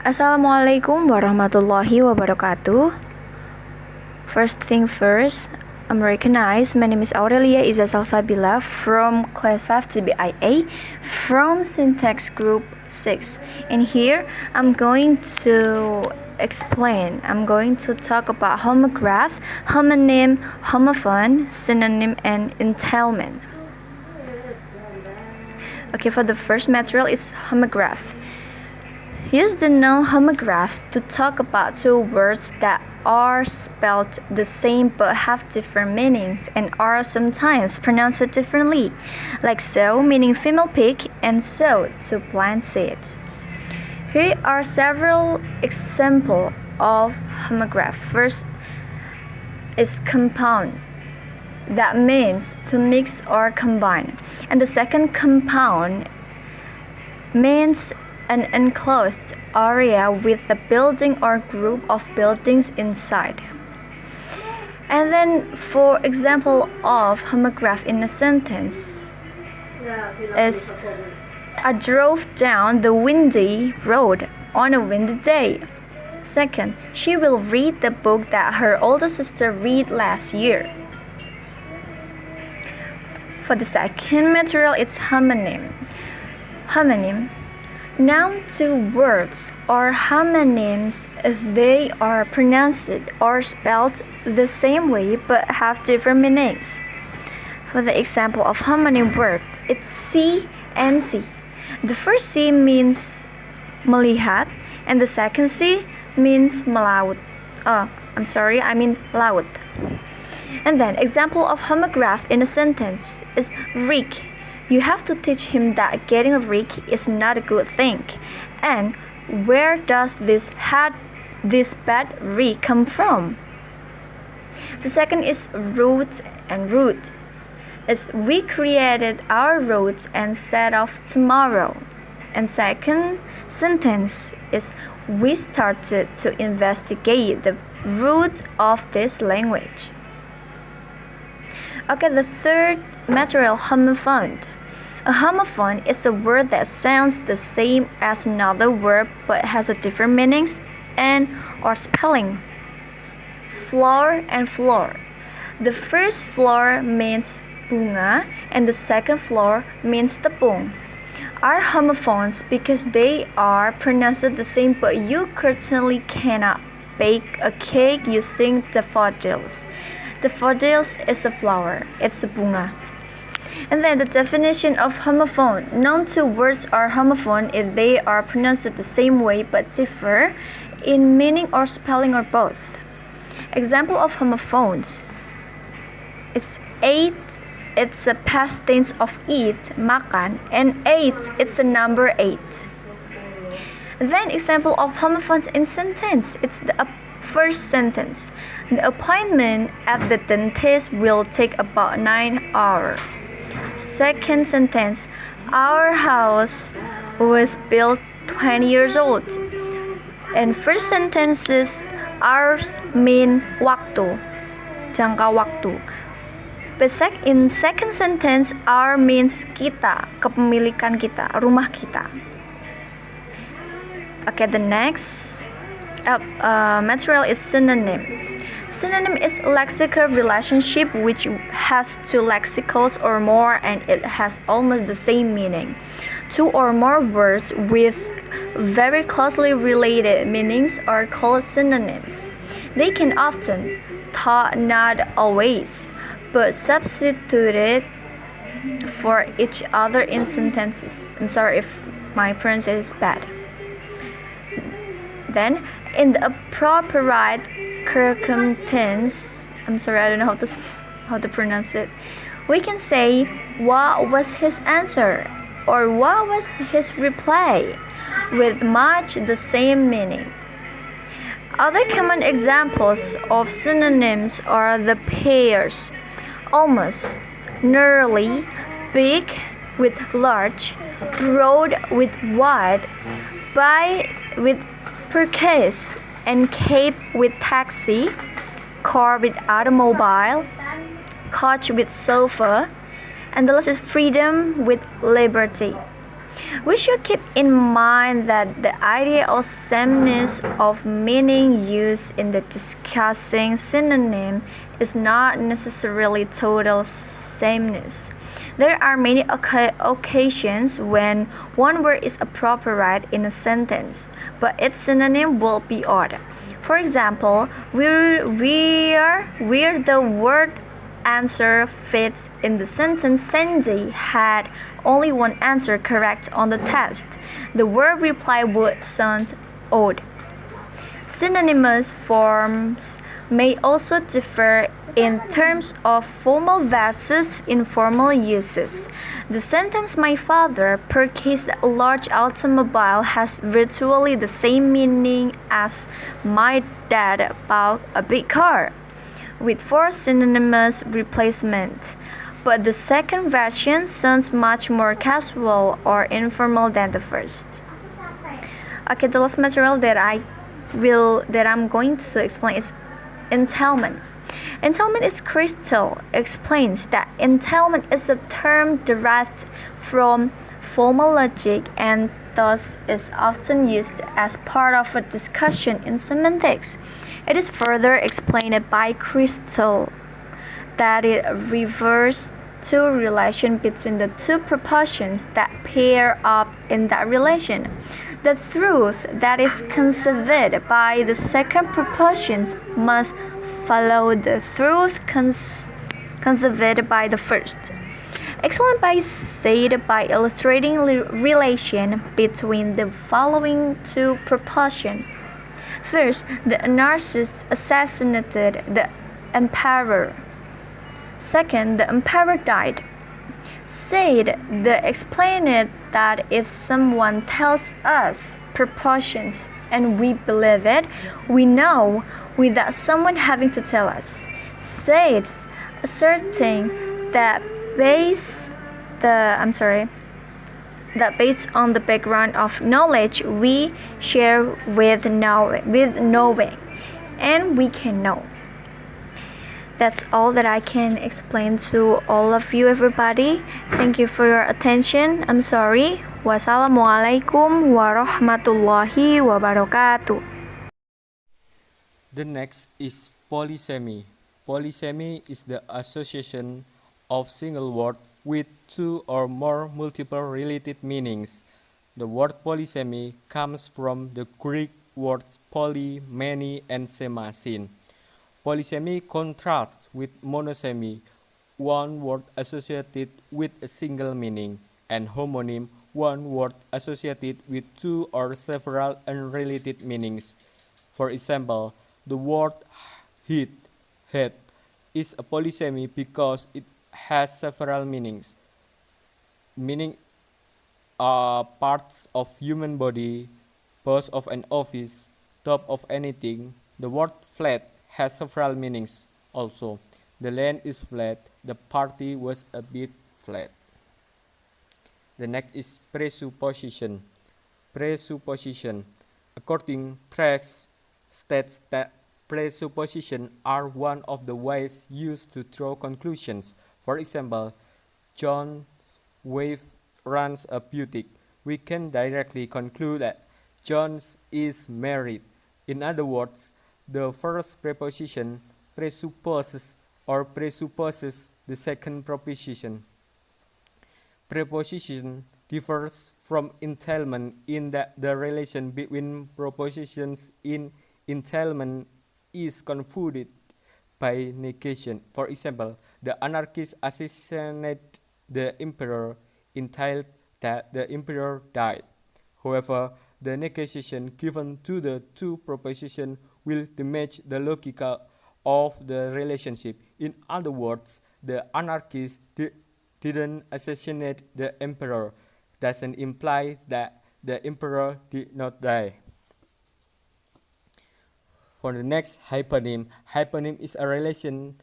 Assalamualaikum warahmatullahi wabarakatuh. First thing first, I'm recognized. My name is Aurelia Iza Salsabila from class 5 TBIA from syntax group 6. And here I'm going to talk about homograph, homonym, homophone, synonym, and entailment. Okay, for the first material, it's homograph. Use the noun homograph to talk about two words that are spelled the same but have different meanings and are sometimes pronounced differently, like sow meaning female pig and sow to plant seeds. Here are several examples of homograph. First is compound. That means to mix or combine. And the second, compound, means an enclosed area with a building or group of buildings inside. And then, for example of homograph in a sentence is I drove down the windy road on a windy day. Second, she will read the book that her older sister read last year. For the second material, it's homonym. Homonym. Noun to words are homonyms if they are pronounced or spelled the same way but have different meanings. For the example of homonym word, it's see and see. The first C means melihat and the second C means melaut. I mean laut. And then example of homograph in a sentence is reek. You have to teach him that getting a reek is not a good thing. And where does this bad reek come from? The second is root and root. It's we created our roots and set off tomorrow. And second sentence is we started to investigate the root of this language. Okay, the third material, homophone. A homophone is a word that sounds the same as another word but has a different meanings and or spelling. Flower and floor. The first floor means bunga and the second floor means tepung. Are homophones because they are pronounced the same but you certainly cannot bake a cake using daffodils. Daffodils is a flower, it's a bunga. And then the definition of homophone. Known two words are homophone if they are pronounced the same way but differ in meaning or spelling or both. Example of homophones. It's ate, it's a past tense of eat, makan, and ate, it's a number 8. Then example of homophones in sentence. It's the first sentence. The appointment at the dentist will take about 9 hours. Second sentence. Our house was built 20 years old. And first sentences ours mean waktu, jangka waktu. But in second sentence our means kita, kepemilikan kita, rumah kita. Okay, the next material is synonym. Synonym is a lexical relationship which has two lexicals or more and it has almost the same meaning. Two or more words with very closely related meanings are called synonyms. They can often, not always, but substituted for each other in sentences. I'm sorry if my pronunciation is bad. Then, in the appropriate circumstance, I don't know how to pronounce it. We can say, what was his answer? Or what was his reply? With much the same meaning. Other common examples of synonyms are the pairs, almost, nearly, big with large, broad with wide, by with purchase, and cape with taxi, car with automobile, couch with sofa, and the last is freedom with liberty. We should keep in mind that the idea of sameness of meaning used in the discussing synonym is not necessarily total sameness. There are many occasions when one word is appropriate in a sentence, but its synonym will be odd. For example, where the word answer fits in the sentence, Sandy had only one answer correct on the test. The word reply would sound odd. Synonymous forms may also differ in terms of formal versus informal uses. The sentence "My father purchased a large automobile" has virtually the same meaning as "My dad bought a big car," with 4 synonymous replacements. But the second version sounds much more casual or informal than the first. Okay, the last material that I'm going to explain is entailment. Entailment is Crystal explains that entailment is a term derived from formal logic and thus is often used as part of a discussion in semantics. It is further explained by Crystal that it refers to a relation between the two propositions that pair up in that relation. The truth that is conceived by the second proposition must follow the truth conceived by the first. Excellent by said by illustrating the relation between the following two propositions. First, the anarchist assassinated the emperor. Second, the emperor died. Said the explained that if someone tells us proportions and we believe it, we know without someone having to tell us. Said asserting that based on the background of knowledge we share with knowing, and we can know. That's all that I can explain to all of you, everybody. Thank you for your attention. I'm sorry. Wassalamualaikum warahmatullahi wabarakatuh. The next is polysemy. Polysemy is the association of single word with 2 or more multiple related meanings. The word polysemy comes from the Greek words poly, many, and sema, sin. Polysemy contrasts with monosemy, one word associated with a single meaning, and homonym, one word associated with 2 or several unrelated meanings. For example, the word head is a polysemy because it has several meanings, meaning parts of human body, boss of an office, top of anything. The word flat has several meanings also. The land is flat, the party was a bit flat. The next is presupposition. Presupposition, according text, states that presuppositions are one of the ways used to draw conclusions. For example, John's wife runs a boutique. We can directly conclude that John is married. In other words, the first preposition presupposes the second proposition. Preposition differs from entailment in that the relation between propositions in entailment is confounded by negation. For example, the anarchist assassinated the emperor entailed that the emperor died. However, the negation given to the two propositions will damage the logic of the relationship. In other words, the anarchist didn't assassinate the emperor doesn't imply that the emperor did not die. For the next, hyponym. Hyponym is a relation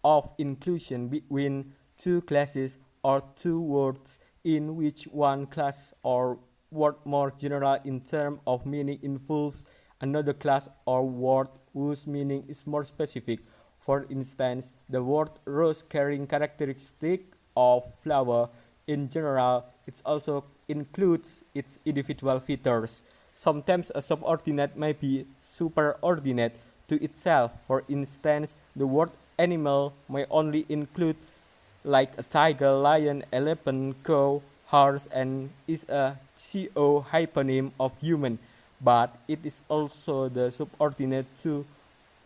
of inclusion between two classes or two words in which one class or word more general in terms of meaning involves another class or word whose meaning is more specific. For instance, the word rose carrying characteristic of flower. In general, it's also includes its individual features. Sometimes a subordinate may be superordinate to itself. For instance, the word animal may only include like a tiger, lion, elephant, cow, horse, and is a co hyponym of human, but it is also the subordinate to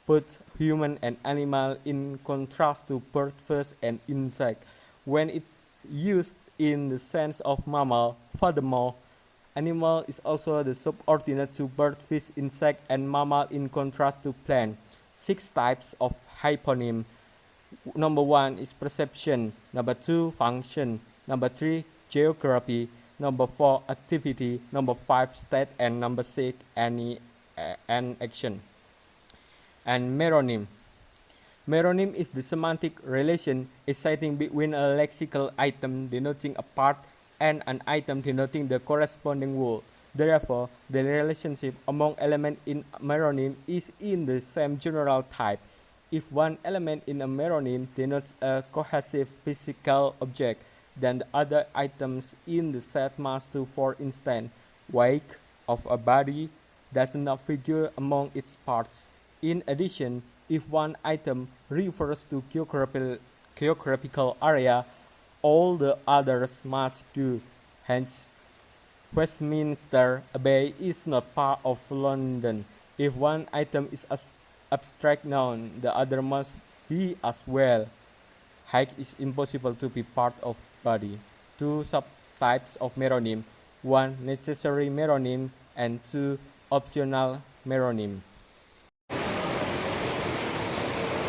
both human and animal in contrast to bird, fish, and insect. When it's used in the sense of mammal, furthermore, animal is also the subordinate to bird, fish, insect, and mammal in contrast to plant. 6 types of hyponym. Number 1 is perception. Number 2, function. Number 3, geography. Number 4, activity. Number 5, state. And number 6, an action. And meronym. Meronym is the semantic relation existing between a lexical item denoting a part and an item denoting the corresponding word. Therefore, the relationship among elements in a meronym is in the same general type. If one element in a meronym denotes a cohesive physical object, then the other items in the set must too. For instance, weight of a body does not figure among its parts. In addition, if one item refers to geographical area, all the others must do. Hence, Westminster Abbey is not part of London. If one item is abstract noun, the other must be as well. Height is impossible to be part of body. 2 subtypes of meronym. 1 necessary meronym and 2 optional meronym.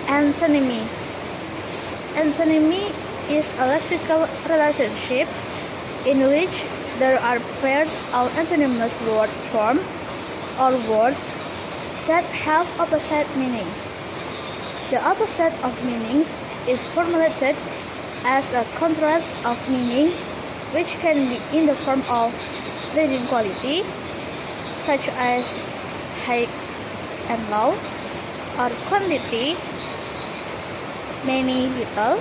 Antonymy. Antonymy is a lexical relationship in which there are pairs of antonymous word form or words that have opposite meanings. The opposite of meaning is formulated as a contrast of meaning, which can be in the form of reading quality, such as high and low, or quantity, many, little,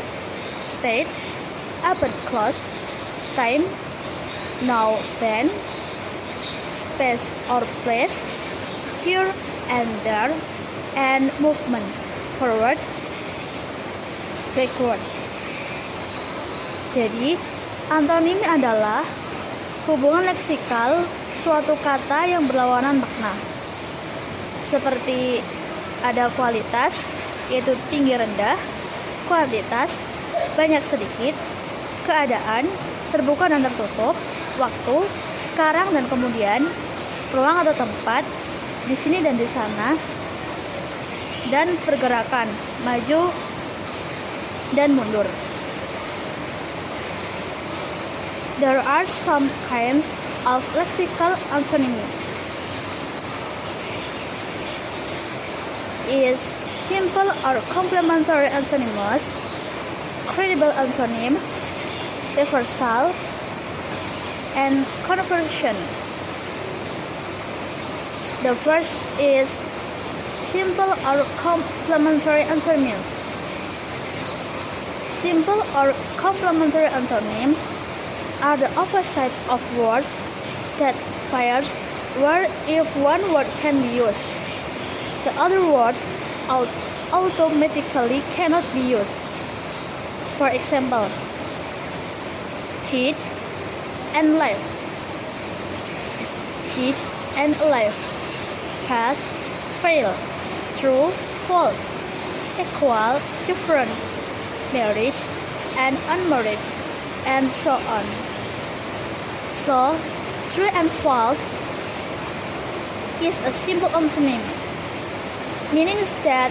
state, open, close, time, now, then, space or place, here and there, and movement, forward, backward. Jadi, antonim adalah hubungan leksikal suatu kata yang berlawanan makna. Seperti ada kualitas, yaitu tinggi rendah, kuantitas, banyak sedikit, keadaan, terbuka dan tertutup, waktu, sekarang dan kemudian, ruang atau tempat, di sini dan di sana, dan pergerakan, maju dan mundur. There are some kinds of lexical antonymy. Is simple or complementary antonyms, credible antonyms, reversal, and conversion. The first is simple or complementary antonyms. Simple or complementary antonyms are the opposite of words that pairs where if one word can be used, the other words automatically cannot be used. For example, cheat and life, cheat and life, pass, fail, true, false, equal, different, marriage and unmarried, and so on. So, true and false is a simple antonym, meaning that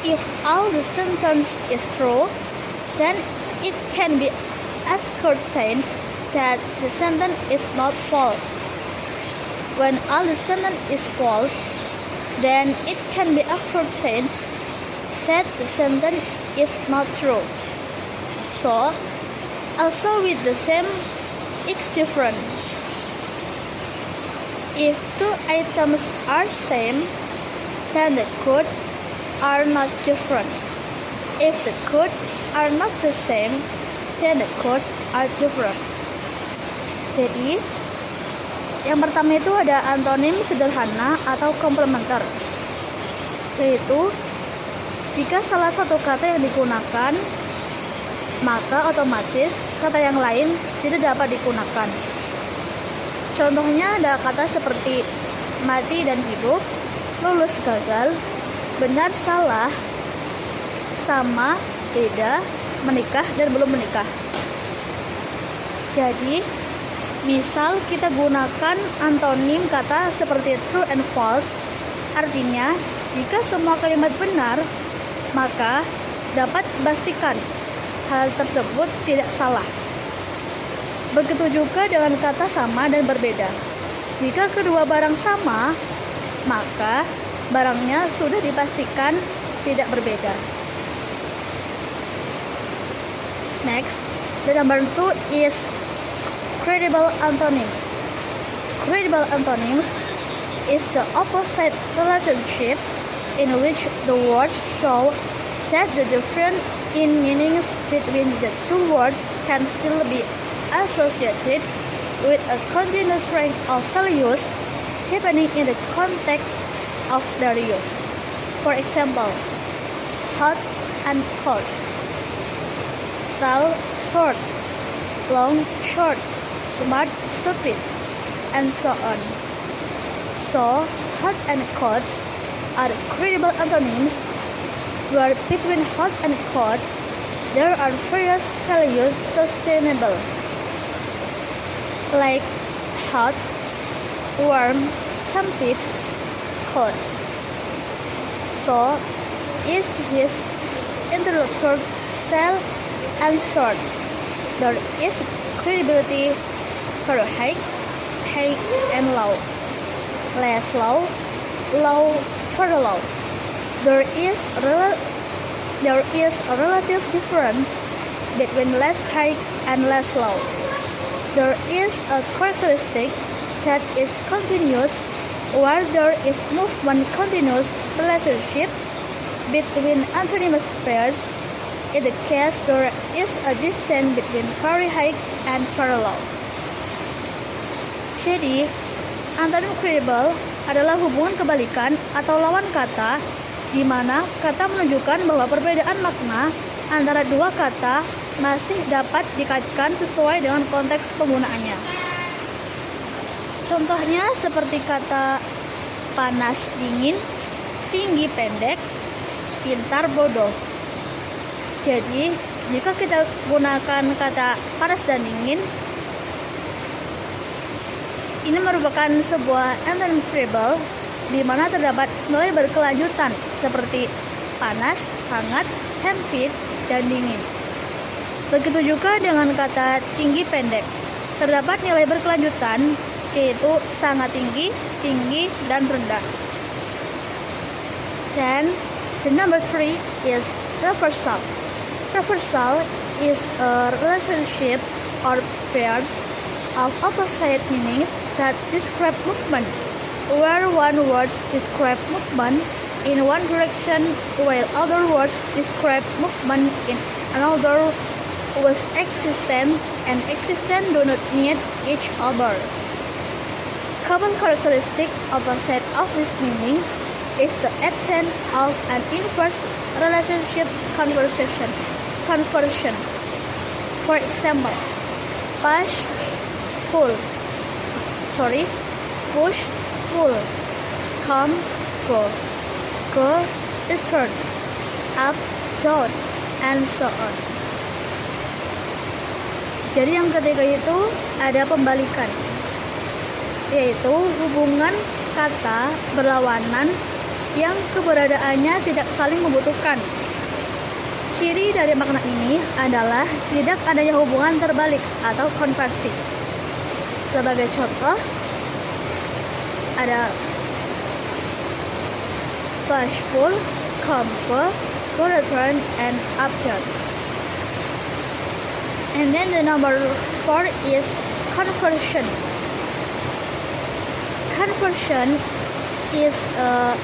if all the sentence is true, then it can be ascertained that the sentence is not false. When all the sentence is false, then it can be ascertained that the sentence is not true. So, also with the same, it's different. If two items are same, then the goods are not different. If the goods are not the same, then the goods are different. Jadi, Yang pertama itu ada antonim sederhana atau komplementer, yaitu jika salah satu kata yang digunakan, maka otomatis kata yang lain tidak dapat digunakan. Contohnya ada kata seperti mati dan hidup, lulus gagal, benar salah, sama, beda, menikah dan belum menikah. Jadi, misal kita gunakan antonim kata seperti true and false, artinya jika semua kalimat benar, maka dapat pastikan hal tersebut tidak salah. Begitu juga dengan kata sama dan berbeda. Jika kedua barang sama, maka barangnya sudah dipastikan tidak berbeda. Next, the number 2 is credible antonyms. Credible antonyms is the opposite relationship in which the words show that the difference in meanings between the two words can still be associated with a continuous range of values depending in the context of their use. For example, hot and cold, tall, short, long, short, smart, stupid, and so on. So, hot and cold are credible antonyms, where between hot and cold there are various values sustainable, like hot, warm, tempted, cold. So, is his interlocutor tall and short, there is credibility for high, high and low, less low, low for low. There is a relative difference between less high and less low. There is a characteristic that is continuous, while there is movement continuous relationship between antonymous pairs. In the case there is a distance between very high and very low. Jadi, antonim credible adalah hubungan kebalikan atau lawan kata di mana kata menunjukkan bahwa perbedaan makna antara dua kata masih dapat dikaitkan sesuai dengan konteks penggunaannya. Contohnya seperti kata panas dingin, tinggi pendek, pintar bodoh. Jadi, jika kita gunakan kata panas dan dingin, ini merupakan sebuah antonym credible di mana terdapat nilai berkelanjutan seperti panas, hangat, tempted, dan dingin. Begitu juga dengan kata tinggi pendek. Terdapat nilai berkelanjutan yaitu sangat tinggi, tinggi, dan rendah. Then, the number 3 is reversal. Reversal is a relationship or pairs of opposite meanings that describe movement, where one word describes movement in one direction while other words describe movement in another, was existent and existent do not need each other. Common characteristic opposite of this meaning is the absence of an inverse relationship conversion. For example, push, pull, come, go, return, up, down, and so on. Jadi yang ketiga itu ada pembalikan, yaitu hubungan kata berlawanan yang keberadaannya tidak saling membutuhkan. Ciri dari makna ini adalah tidak adanya hubungan terbalik atau konversi. Sebagai contoh, ada push, pull, come, go, return, and up, down. And then the number 4 is conversion. Conversion is a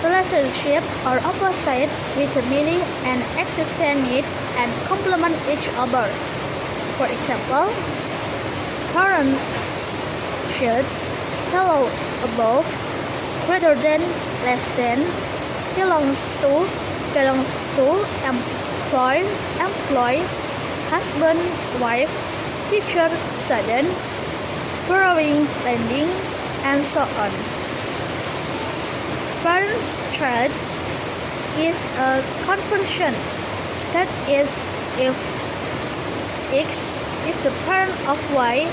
relationship or opposite with the meaning and existent need and complement each other. For example, parents should fellow above, greater than, less than, belongs to, employ, husband, wife, teacher, student, borrowing, lending, and so on. Parents' child is a conversion. That is, if X is the parent of Y,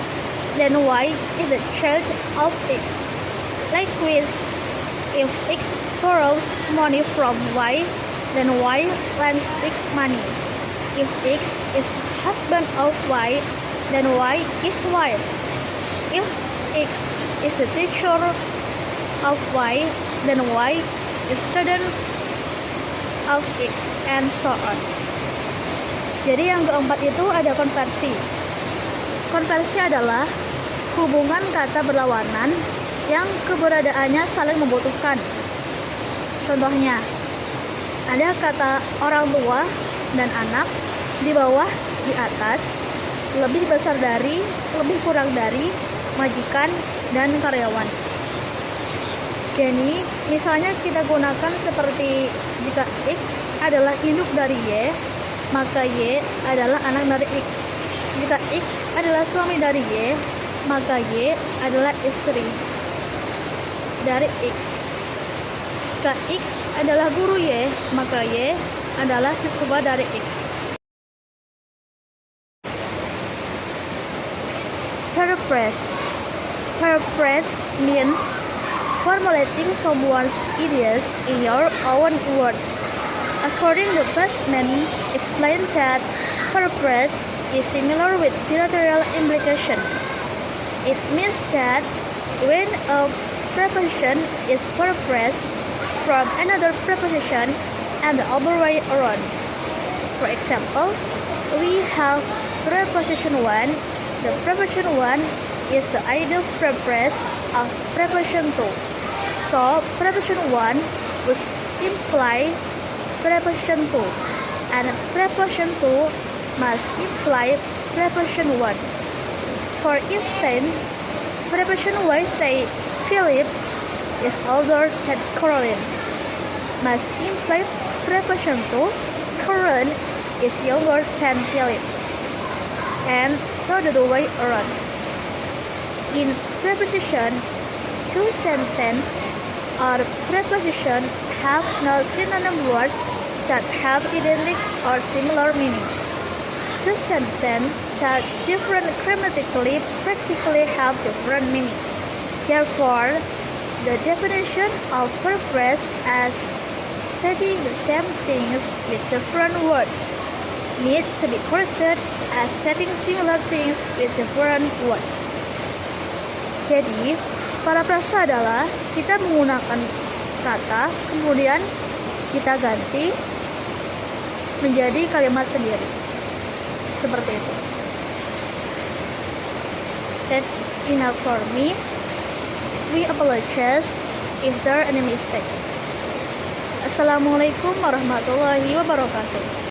then Y is the child of X. Likewise, if X borrows money from Y, then Y lends X money. If X is husband of Y, then Y is wife. If X is the teacher of Y, then Y is student of X, and so on. Jadi yang keempat itu ada konversi. Konversi adalah hubungan kata berlawanan yang keberadaannya saling membutuhkan. Contohnya, ada kata orang tua dan anak, di bawah, di atas, lebih besar dari, lebih kurang dari, majikan, dan karyawan. Jadi, misalnya kita gunakan seperti jika X adalah induk dari Y, maka Y adalah anak dari X. Jika X adalah suami dari Y, maka Y adalah istri dari X. Jika X adalah guru Y, maka Y adalah siswa dari X. Paraphrase. Paraphrase means formulating someone's ideas in your own words. According to Passman, explained that paraphrase is similar with bilateral implication. It means that when a preposition is paraphrased from another preposition and the other way around. For example, we have preposition 1. The preposition 1 is the ideal paraphrase of preposition 2. So, preposition 1 would imply preposition 2, and preposition 2 must imply preposition 1. For instance, preposition Y say Philip is older than Caroline must imply preposition 2, Caroline is younger than Philip, and so the other way around. In preposition, two sentences or preposition have no synonym words that have identical or similar meaning. Two sentences that differ grammatically practically have different meanings. Therefore, the definition of paraphrase as stating the same things with different words needs to be corrected as stating similar things with different words. Jadi, paraphrase adalah kita menggunakan kata, kemudian kita ganti menjadi kalimat sendiri. Seperti itu. That's enough for me. We apologize if there are any mistake. Assalamualaikum warahmatullahi wabarakatuh.